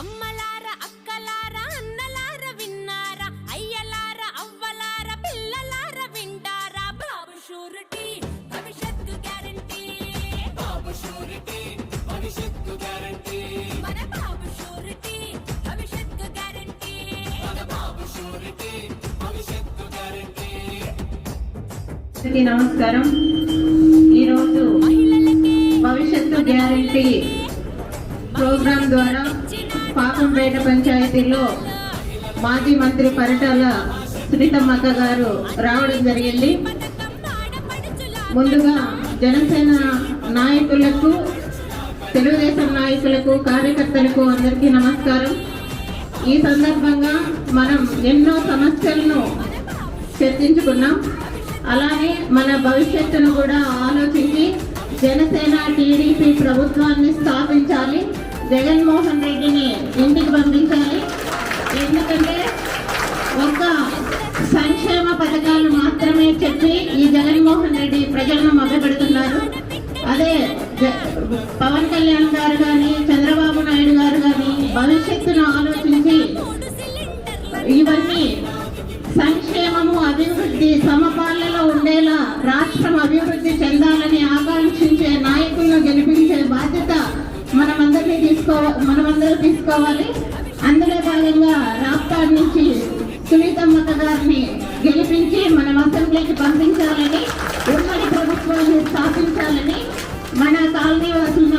అమ్మలార అక్కలార అన్నలార విన్నారా అయ్యలార అవ్వలార పిల్లలార వింటారా బాబు షూరిటీ భవిష్యత్తు గ్యారంటీ బాబు షూరిటీ భవిష్యత్తు గ్యారంటీ మన బాబు షూరిటీ భవిష్యత్తు గ్యారంటీ మన బాబు షూరిటీ భవిష్యత్తు గ్యారంటీ. నమస్కారం. ఈరోజు భవిష్యత్తు గ్యారంటీ ప్రోగ్రాం ద్వారా పాపంపేట పంచాయతీలో మాజీ మంత్రి పరిటాల సునీతమ్మక్క గారు రావడం జరిగింది. ముందుగా జనసేన నాయకులకు, తెలుగుదేశం నాయకులకు, కార్యకర్తలకు అందరికీ నమస్కారం. ఈ సందర్భంగా మనం ఎన్నో సమస్యలను చర్చించుకున్నాం. అలాగే మన భవిష్యత్తును కూడా ఆలోచించి జనసేన టీడీపీ ప్రభుత్వాన్ని స్థాపించాలి, జగన్మోహన్ రెడ్డిని ఇంటికి పంపించాలి. ఎందుకంటే ఒక్క సంక్షేమ పథకాలు మాత్రమే చెప్పి ఈ జగన్మోహన్ రెడ్డి ప్రజలను మభ్యపెడుతున్నారు. అదే పవన్ కళ్యాణ్ గారు కానీ, చంద్రబాబు నాయుడు గారు కానీ భవిష్యత్తును ఆలోచించి ఇవన్నీ సంక్షేమము, అభివృద్ధి సమపాలలో ఉండేలా రాష్ట్రం అభివృద్ధి చెందాలని ఆకాంక్షించే నాయకులను గెలిపించే బాధ్యత మనమందరూ తీసుకోవాలి. అందులో భాగంగా రాప్తాడ్ నుంచి సునీతమ్మక్క గారిని గెలిపించి మనం అసెంబ్లీకి పంపించాలని, ఉమ్మడి ప్రభుత్వాన్ని స్థాపించాలని, మన కాలనీ వాసులను